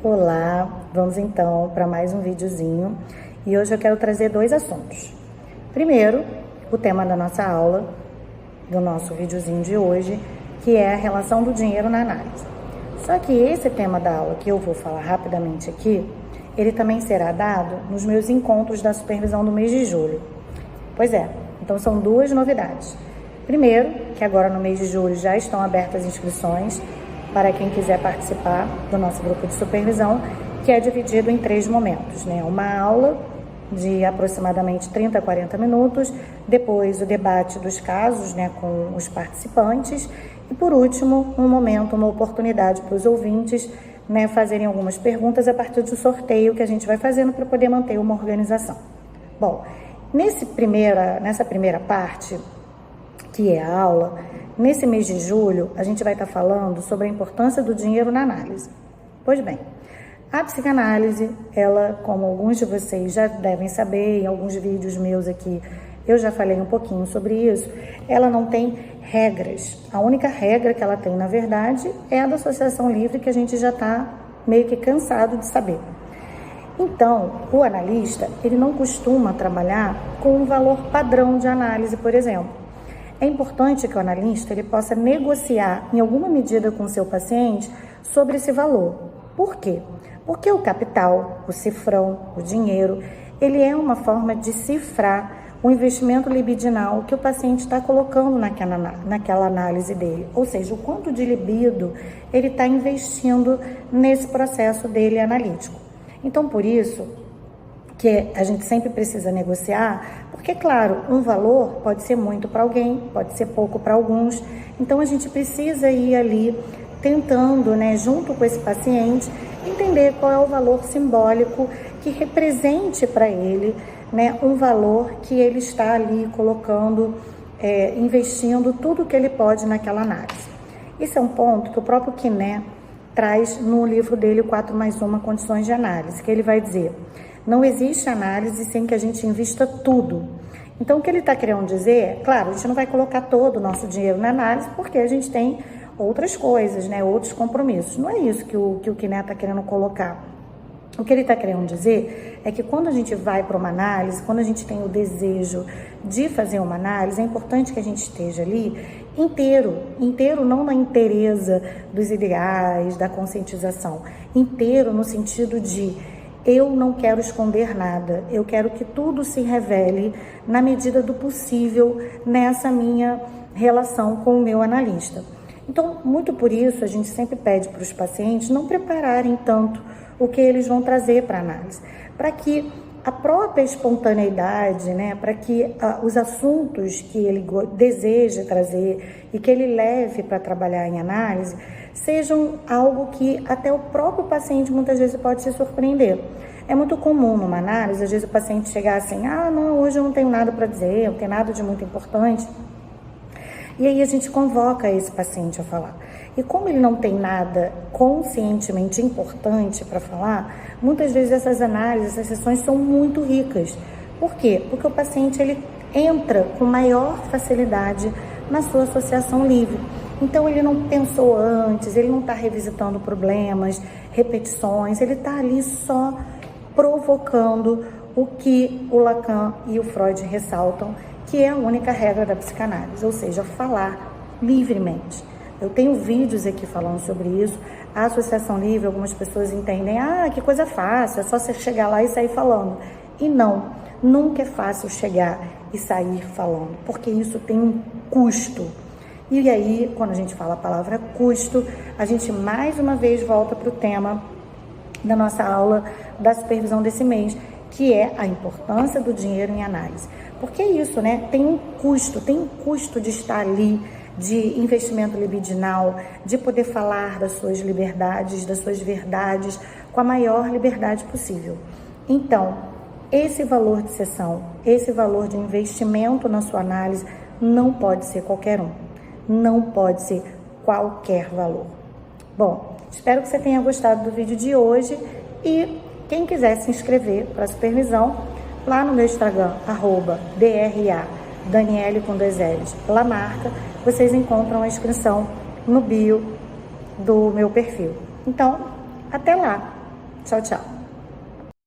Olá, vamos então para mais um videozinho e hoje eu quero trazer dois assuntos. Primeiro, o tema da nossa aula, do nosso videozinho de hoje, que é a relação do dinheiro na análise. Só que esse tema da aula que eu vou falar rapidamente aqui, ele também será dado nos meus encontros da supervisão do mês de julho. Pois é, então são duas novidades. Primeiro, que agora no mês de julho já estão abertas inscrições para quem quiser participar do nosso grupo de supervisão, que é dividido em 3 momentos, né? Uma aula de aproximadamente 30 a 40 minutos, depois o debate dos casos, né, com os participantes, e por último, um momento, uma oportunidade para os ouvintes, né, fazerem algumas perguntas a partir do sorteio que a gente vai fazendo para poder manter uma organização. Bom, nessa primeira parte, que é a aula, nesse mês de julho, a gente vai estar falando sobre a importância do dinheiro na análise. Pois bem, a psicanálise, ela, como alguns de vocês já devem saber, em alguns vídeos meus aqui, eu já falei um pouquinho sobre isso, ela não tem regras. A única regra que ela tem, na verdade, é a da associação livre, que a gente já está meio que cansado de saber. Então, o analista, ele não costuma trabalhar com um valor padrão de análise, por exemplo. É importante que o analista ele possa negociar em alguma medida com o seu paciente sobre esse valor. Por quê? Porque o capital, o cifrão, o dinheiro, ele é uma forma de cifrar o investimento libidinal que o paciente está colocando naquela análise dele. Ou seja, o quanto de libido ele está investindo nesse processo dele analítico. Então, por isso que a gente sempre precisa negociar, porque, claro, um valor pode ser muito para alguém, pode ser pouco para alguns, então a gente precisa ir ali tentando, né, junto com esse paciente, entender qual é o valor simbólico que represente para ele, né, um valor que ele está ali colocando, investindo tudo que ele pode naquela análise. Esse é um ponto que o próprio Quiné traz no livro dele, 4+1 Condições de Análise, que ele vai dizer: não existe análise sem que a gente invista tudo. Então, o que ele está querendo dizer, claro, a gente não vai colocar todo o nosso dinheiro na análise, porque a gente tem outras coisas, né, outros compromissos. Não é isso que o Quiné está querendo colocar. O que ele está querendo dizer é que quando a gente vai para uma análise, quando a gente tem o desejo de fazer uma análise, é importante que a gente esteja ali inteiro não na inteireza dos ideais, da conscientização, inteiro no sentido de eu não quero esconder nada, eu quero que tudo se revele na medida do possível nessa minha relação com o meu analista. Então, muito por isso, a gente sempre pede para os pacientes não prepararem tanto o que eles vão trazer para a análise, para que a própria espontaneidade, né, para que os assuntos que ele deseja trazer e que ele leve para trabalhar em análise sejam algo que até o próprio paciente muitas vezes pode se surpreender. É muito comum numa análise, às vezes o paciente chegar assim, não, hoje eu não tenho nada para dizer, não tenho nada de muito importante. E aí a gente convoca esse paciente a falar. E como ele não tem nada conscientemente importante para falar, muitas vezes essas análises, essas sessões são muito ricas. Por quê? Porque o paciente ele entra com maior facilidade na sua associação livre. Então ele não pensou antes, ele não está revisitando problemas, repetições, ele está ali só provocando o que o Lacan e o Freud ressaltam, que é a única regra da psicanálise, ou seja, falar livremente. Eu tenho vídeos aqui falando sobre isso. A associação livre, algumas pessoas entendem, que coisa fácil, é só você chegar lá e sair falando. E não, nunca é fácil chegar e sair falando, porque isso tem um custo. E aí, quando a gente fala a palavra custo, a gente mais uma vez volta para o tema da nossa aula da supervisão desse mês, que é a importância do dinheiro em análise. Porque é isso, né? Tem um custo de estar ali, de investimento libidinal, de poder falar das suas liberdades, das suas verdades, com a maior liberdade possível. Então, esse valor de sessão, esse valor de investimento na sua análise, não pode ser qualquer um. Não pode ser qualquer valor. Bom, espero que você tenha gostado do vídeo de hoje e quem quiser se inscrever para a supervisão, lá no meu Instagram, @DRA, Daniele com 2 L's, Lamarca, vocês encontram a inscrição no bio do meu perfil. Então, até lá! Tchau, tchau!